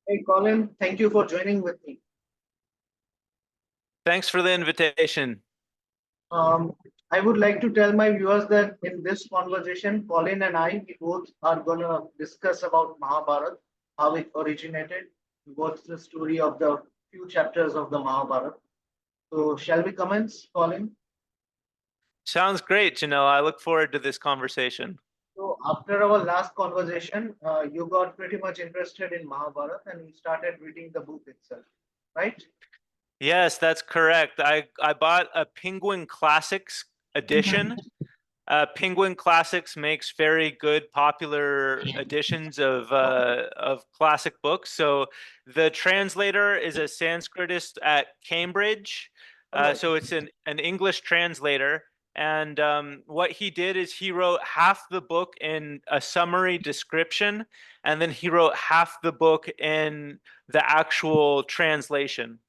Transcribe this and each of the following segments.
Hey, Colin, thank you for joining with me. Thanks for the invitation. Um, I would like to tell my viewers that in this conversation, Colin and I, we both are going to discuss about Mahabharat, how it originated, what's the story of the few chapters of the Mahabharat. So, shall we commence, Colin? Sounds great, Janelle. I look forward to this conversation. So, after our last conversation, you got pretty much interested in Mahabharat and you started reading the book itself, right? Yes, that's correct. I bought a Penguin Classics edition. Penguin Classics makes very good popular editions of classic books. So the translator is a Sanskritist at Cambridge. All right. So it's an English translator. And what he did is he wrote half the book in a summary description, and then he wrote half the book in the actual translation.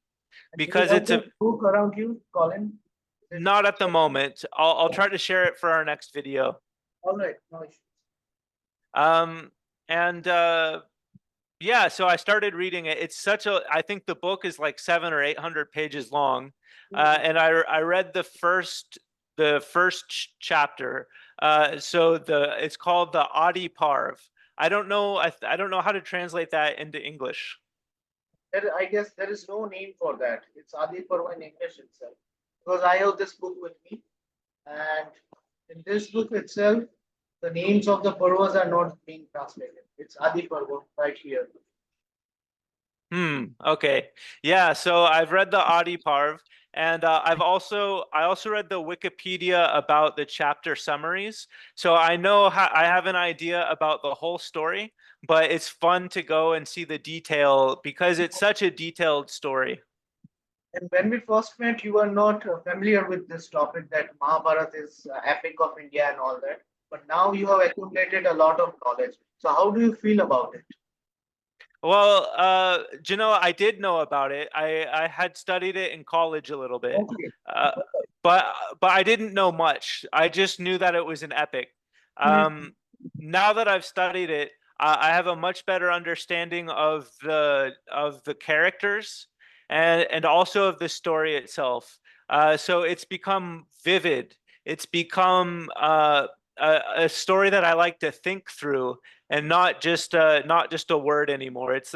Do you Because have it's a this book around you, Colin? Is it not at the moment. I'll try to share it for our next video. all right? No issues. Um, and yeah, so I started reading it. It's such a, I think the book is like 700 or 800 pages long. And I read the first chapter. So it's called the Adi Parv. I don't know. I don't know how to translate that into English. I guess there is no name for that. It's Adi Parva in English itself. Because I have this book with me, and in this book itself, the names of the Parvas are not being translated. It's Adi Parva right here. Okay. Yeah, so I've read the Adi Parv, and I also read the Wikipedia about the chapter summaries. So I know I have an idea about the whole story, but it's fun to go and see the detail because it's such a detailed story. And when we first met, you were not familiar with this topic that Mahabharat is epic of India and all that. But now you have accumulated a lot of knowledge. So how do you feel about it? Well, I did know about it. I had studied it in college a little bit, Okay. uh, but but I didn't know much. I just knew that it was an epic. Mhm. Um, Now that I've studied it, I have a much better understanding of the characters and also of the story itself. So it's become vivid. It's become a story that I like to think through and not just a word anymore. It's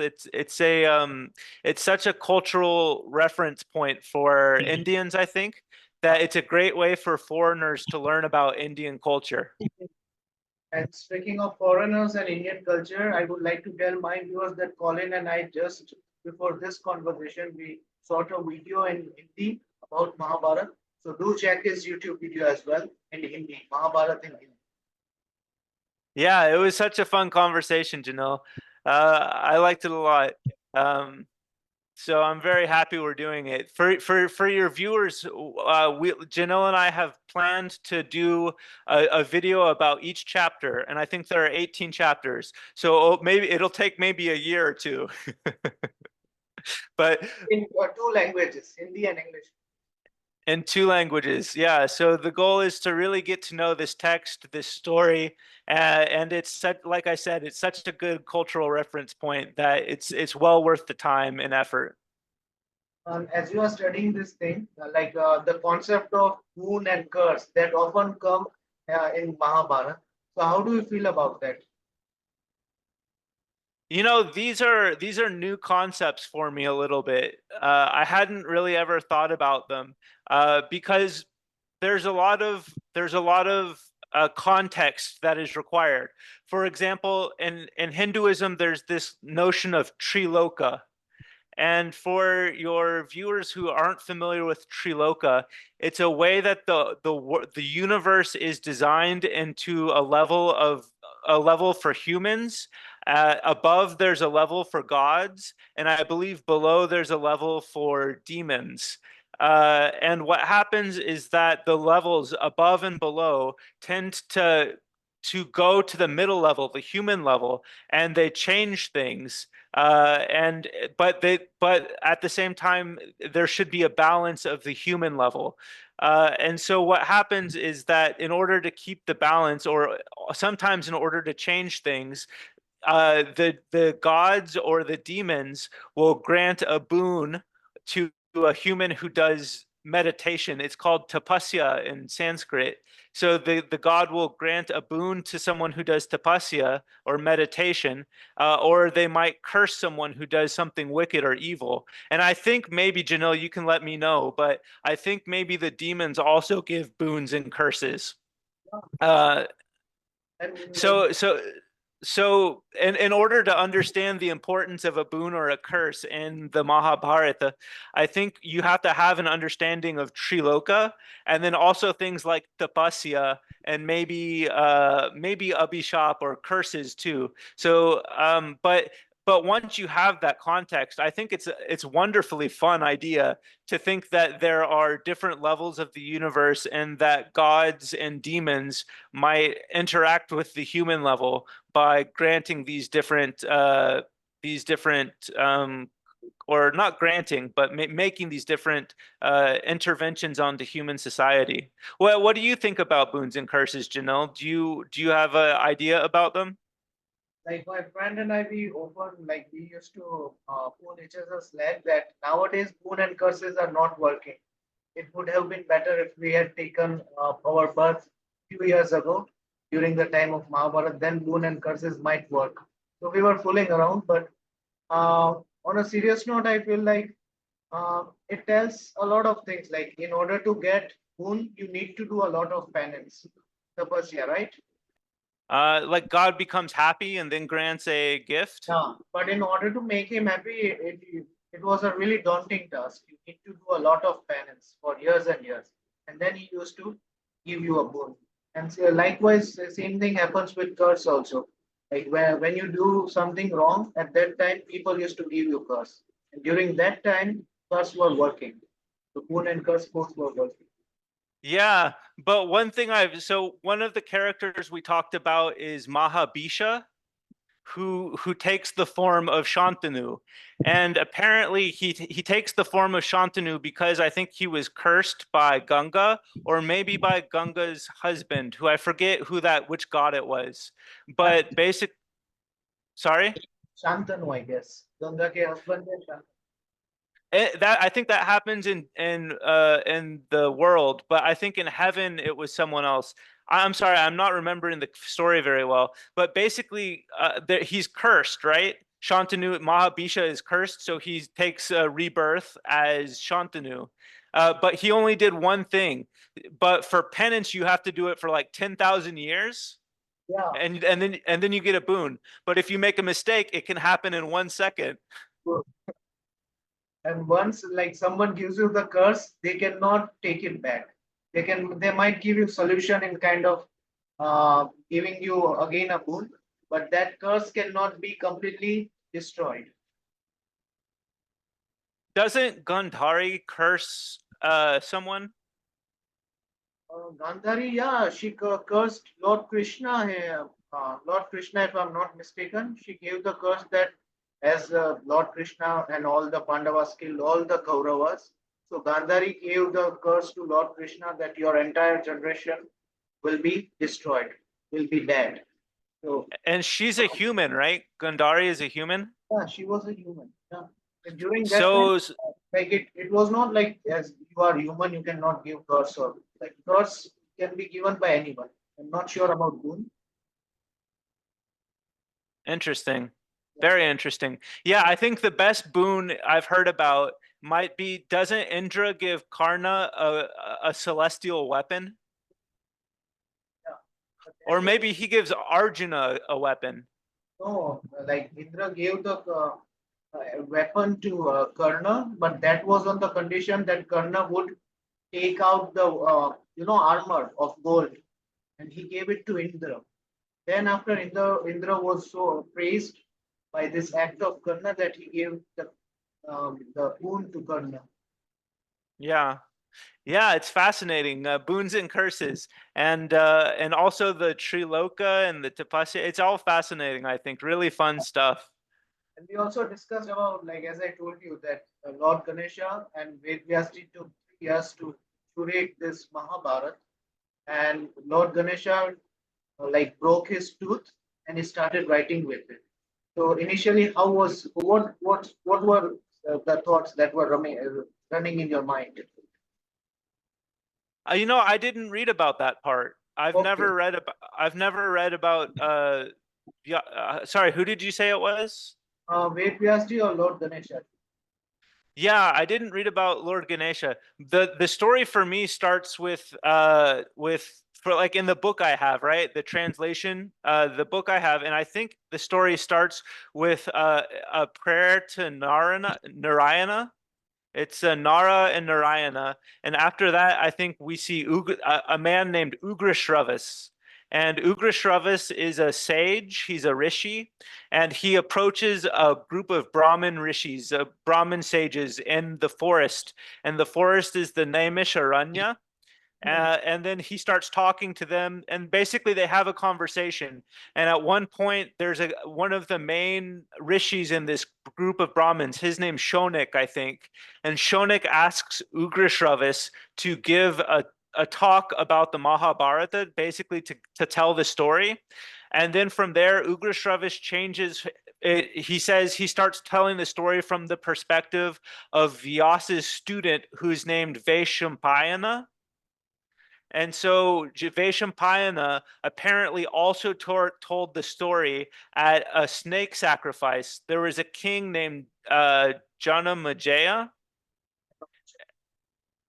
such a cultural reference point for Indians, I think, that it's a great way for foreigners to learn about Indian culture. And speaking of foreigners and Indian culture, I would like to tell my viewers that Colin and I just before this conversation we shot a video in Hindi about Mahabharat. So do check his YouTube video as well in Hindi, Mahabharat in Hindi. Yeah, it was such a fun conversation, Janelle. I liked it a lot. Um, So I'm very happy we're doing it. For your viewers, Janelle and I have planned to do a video about each chapter, and I think there are 18 chapters. So maybe it'll take maybe a year or two. But In two languages, Hindi and English. in two languages, yeah. So the goal is to really get to know this text, this story, and it's such, like I said, it's such a good cultural reference point that it's well worth the time and effort. As you are studying this thing, the concept of boon and curse that often come in Mahabharata. So how do you feel about that? These are new concepts for me a little bit. I hadn't really ever thought about them because there's a lot of context that is required. For example, in Hinduism, there's this notion of triloka, and for your viewers who aren't familiar with Triloka, it's a way that the universe is designed into a level for humans. Above there's a level for gods, and I believe below there's a level for demons. And what happens is that the levels above and below tend to go to the middle level, the human level, and they change things and but at the same time there should be a balance of the human level. And so what happens is that in order to keep the balance, or sometimes in order to change things, the gods or the demons will grant a boon to a human who does meditation. It's called tapasya in Sanskrit. So the god will grant a boon to someone who does tapasya or meditation, or they might curse someone who does something wicked or evil. And I think maybe, Janil, you can let me know, but I think maybe the demons also give boons and curses. Uh, And so so so in order to understand the importance of a boon or a curse in the Mahabharata, I think you have to have an understanding of Triloka, and then also things like tapasya and maybe abhishap or curses too. So but once you have that context, I think it's wonderfully fun idea to think that there are different levels of the universe and that gods and demons might interact with the human level by granting these different or not granting, but making these different interventions onto human society. Well, what do you think about boons and curses, Janelle? Do you have an idea about them? like my friend and I, we used to pull each other's leg that nowadays boon and curses are not working. It would have been better if we had taken our birth few years ago during the time of Mahabharat, then boon and curses might work. So we were fooling around, but on a serious note, I feel like it tells a lot of things. Like in order to get boon, you need to do a lot of penance, tapasya, right? Like God becomes happy and then grants a gift. Yeah, but in order to make him happy, it was a really daunting task. You need to do a lot of penance for years and years, and then he used to give you a boon. And so likewise, the same thing happens with curse also. Like when you do something wrong, at that time people used to give you curse, and during that time, curse were working. The boon and curse both were working. Yeah, but one of the characters we talked about is Mahabisha, who takes the form of Shantanu. And apparently he takes the form of Shantanu because I think he was cursed by Ganga or maybe by Ganga's husband, who I forget which god it was. But basic sorry? Shantanu, I guess. Ganga ke husband है Shantanu. That I think that happens in the world, but I think in heaven it was someone else. I'm sorry, I'm not remembering the story very well, but basically, he's cursed, right? Shantanu Mahabisha is cursed, so he takes a rebirth as Shantanu. But he only did one thing. But for penance, you have to do it for like 10,000 years, Yeah. and then you get a boon. But if you make a mistake, it can happen in 1 second. And once like someone gives you the curse, they cannot take it back. They might give you solution in kind of giving you again a boon, but that curse cannot be completely destroyed. Doesn't Gandhari curse someone? Gandhari, yeah, she cursed Lord Krishna. Lord Krishna, if I'm not mistaken, she gave the curse that as Lord Krishna and all the Pandavas killed all the Kauravas. So Gandhari gave the curse to Lord Krishna that your entire generation will be destroyed, will be dead. So And she's a human, right? Gandhari is a human. yeah, she was a human. Yeah. And during that time, So like it was not like as you are human, you cannot give curse or like curse can be given by anyone. I'm not sure about boon. interesting. Yeah. Very interesting. Yeah, I think the best boon I've heard about might be, doesn't Indra give Karna a celestial weapon? Yeah. But Or that was maybe he gives Arjuna a weapon. no, like Indra gave the weapon to Karna, but that was on the condition that Karna would take out the armor of gold, and he gave it to Indra. Then after Indra was so praised by this act of Karna that he gave the boon to Karna. Yeah. Yeah, it's fascinating. Boons and curses, and also the Triloka and the Tapasya. It's all fascinating, I think. Really fun stuff. And we also discussed about, like as I told you, that Lord Ganesha and Vedvyasji took 3 years to curate this Mahabharat, and Lord Ganesha like broke his tooth and he started writing with it. So initially, what were the thoughts that were running in your mind? You know, I didn't read about that part. Okay, I've never read about yeah, sorry, who did you say it was? Ved Vyasji or Lord Ganesha? Yeah, I didn't read about Lord Ganesha. The story for me starts with for like in the book I have, right? The translation, the book I have, and I think the story starts with a prayer to Narayana. It's Nara and Narayana, and after that, I think we see a man named Ugrashravas. And Ugrashravas is a sage. He's a rishi, and he approaches a group of Brahmin rishis, Brahmin sages in the forest. And the forest is the Naimisharanya, and then he starts talking to them, and basically they have a conversation. And at one point, there's one of the main rishis in this group of Brahmins. His name's Shonik, I think. And Shonik asks Ugrashravas to give a talk about the Mahabharata, basically to tell the story. And then from there, Ugrashravas changes. He says he starts telling the story from the perspective of Vyasa's student, who's named Vaishampayana. And so Vaishampayana apparently also told the story at a snake sacrifice. There was a king named Janamajaya,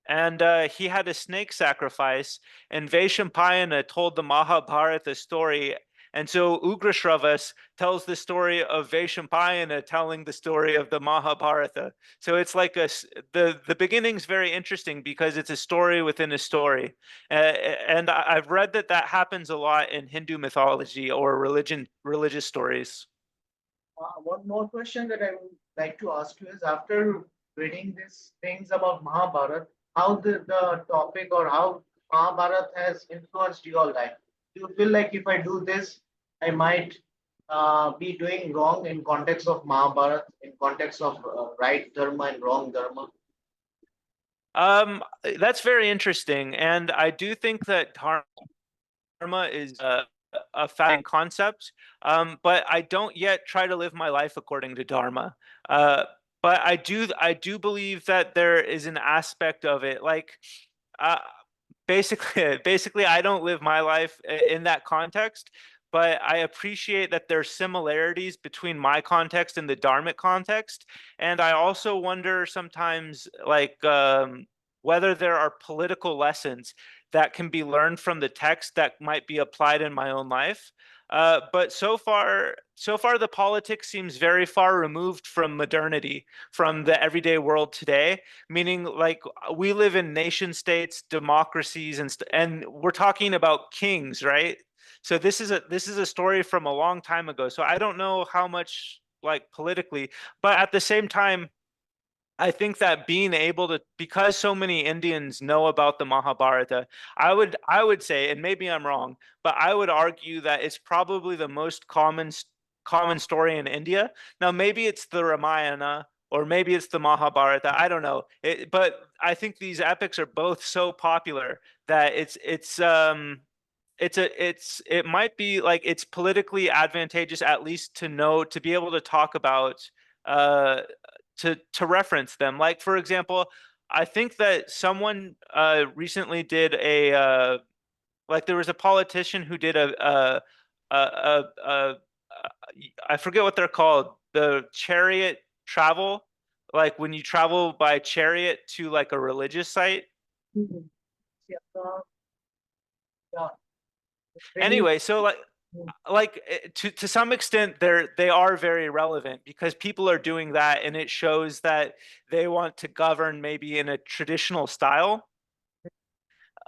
and he had a snake sacrifice, and Vaishampayana told the Mahabharata story. And so Ugrashravas tells the story of Vaishampayana telling the story of the Mahabharata. So it's like the beginning's very interesting because it's a story within a story. And I've read that that happens a lot in Hindu mythology or religious stories. One more question that I would like to ask you is after reading these things about Mahabharat, how the topic or how Mahabharat has influenced your life? Do you feel like if I do this, I might be doing wrong in context of Mahabharat, in context of right dharma and wrong dharma? That's very interesting, and I do think that dharma is a fascinating concept, but I don't yet try to live my life according to dharma. Uh, but I do believe that there is an aspect of it, like uh, basically, I don't live my life in that context. But I appreciate that there's similarities between my context and the dharmic context, and I also wonder sometimes, like whether there are political lessons that can be learned from the text that might be applied in my own life. But so far, the politics seems very far removed from modernity, from the everyday world today. Meaning, like we live in nation states, democracies, and we're talking about kings, right? So this is a story from a long time ago. So I don't know how much like politically, but at the same time, I think that being able to, because so many Indians know about the Mahabharata, I would say, and maybe I'm wrong, but I would argue that it's probably the most common story in India. Now, maybe it's the Ramayana or maybe it's the Mahabharata. I don't know. But I think these epics are both so popular that it might be like it's politically advantageous at least to know, to be able to talk about uh to reference them. Like for example, I think that someone recently did a like there was a politician who did a I forget what they're called, the chariot travel, like when you travel by chariot to like a religious site. Mhm. Yeah, yeah, really. Anyway, so like to some extent they are very relevant because people are doing that, and it shows that they want to govern maybe in a traditional style.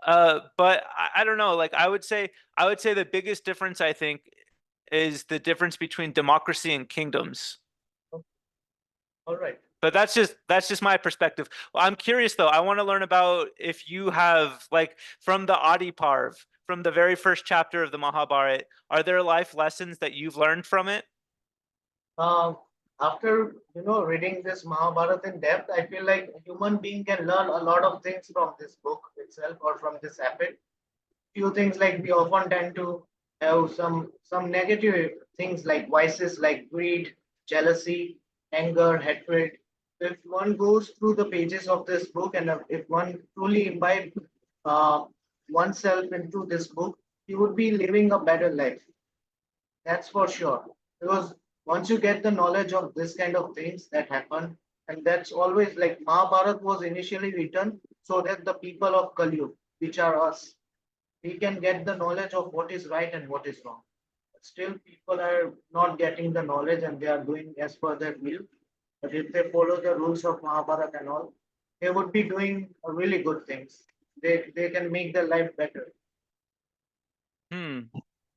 But I don't know, like I would say the biggest difference, I think, is the difference between democracy and kingdoms. All right. But that's just my perspective. Well, I'm curious though. I want to learn about if you have, like, from the Adi Parv, from the very first chapter of the Mahabharata, are there life lessons that you've learned from it? Uh, After reading this Mahabharata in depth, I feel like a human being can learn a lot of things from this book itself or from this epic. Few things like we often tend to have some negative things like vices like greed, jealousy, anger, hatred. If one goes through the pages of this book and if one truly imbibe uh, oneself into this book, he would be living a better life. That's for sure. Because once you get the knowledge of this kind of things that happen, and that's always like Mahabharat was initially written so that the people of Kali, which are us, we can get the knowledge of what is right and what is wrong. But still, people are not getting the knowledge and they are doing as per their will. But if they follow the rules of Mahabharata and all, they would be doing really good things. They can make their life better. Hmm.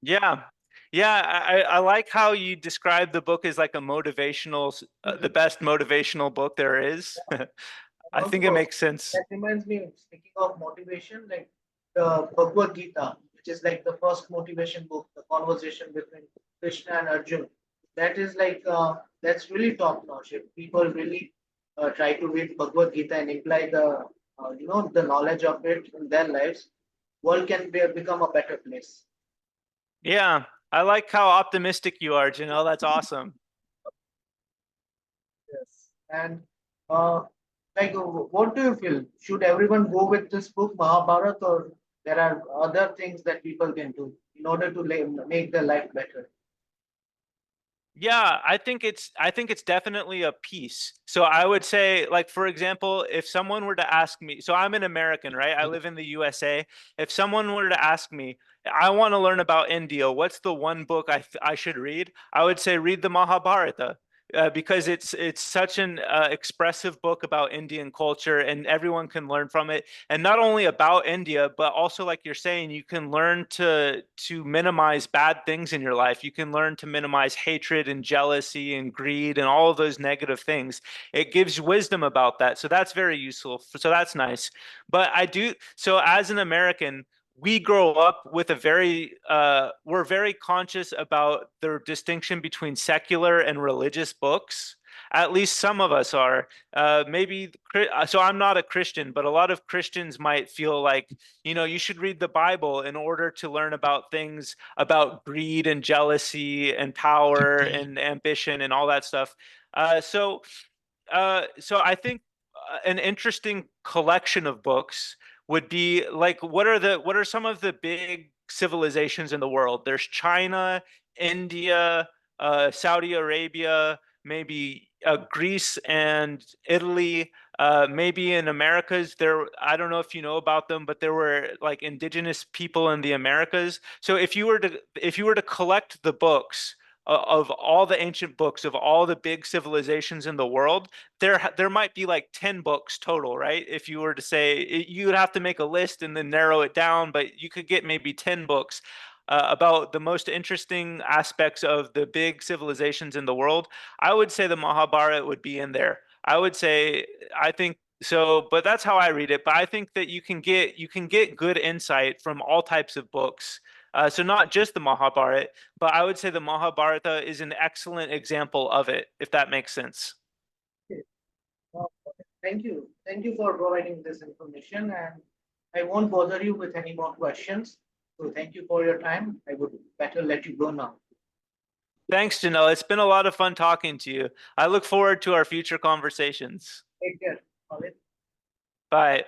Yeah. Yeah, I like how you describe the book as like a motivational, the best motivational book there is. I think it Also, makes sense. that reminds me, speaking of motivation, like the Bhagavad Gita, which is like the first motivation book, the conversation between Krishna and Arjun. That is like, that's really top notch. If people really try to read Bhagavad Gita and imply the knowledge of it in their lives, world can become a better place. Yeah, I like how optimistic you are, Janelle. That's awesome. Yes. And uh, what do you feel? Should everyone go with this book, Mahabharat, or there are other things that people can do in order to make their life better? Yeah, I think it's definitely a piece. So I would say, like, for example, if someone were to ask me, so I'm an American, right? I live in the USA. If someone were to ask me, I want to learn about India, what's the one book I should read? I would say read the Mahabharata. Because it's such an expressive book about Indian culture, and everyone can learn from it. And not only about India, but also, like you're saying, you can learn to minimize bad things in your life. You can learn to minimize hatred and jealousy and greed and all of those negative things. It gives wisdom about that, so that's very useful. So that's nice. But I do so as an American, we grow up with a we're very conscious about the distinction between secular and religious books. At least some of us are. Maybe so. I'm not a Christian, but a lot of Christians might feel like, you should read the Bible in order to learn about things about greed and jealousy and power and ambition and all that stuff. So I think an interesting collection of books would be like, what are some of the big civilizations in the world? There's China, India, Saudi Arabia, maybe Greece and Italy. Maybe in Americas, I don't know if you know about them, but there were like indigenous people in the Americas. So if you were to collect the books of all the ancient books of all the big civilizations in the world, there might be like 10 books total, right? If you were to say you would have to make a list and then narrow it down, but you could get maybe 10 books about the most interesting aspects of the big civilizations in the world. I would say the Mahabharata would be in there. I think so, but that's how I read it. But I think that you can get good insight from all types of books. So not just the Mahabharata, but I would say the Mahabharata is an excellent example of it, if that makes sense. Okay. Uh, Thank you. Thank you for providing this information, and I won't bother you with any more questions. So thank you for your time. I would better let you go now. Thanks, Janelle. It's been a lot of fun talking to you. I look forward to our future conversations. Take care. Colin. Bye.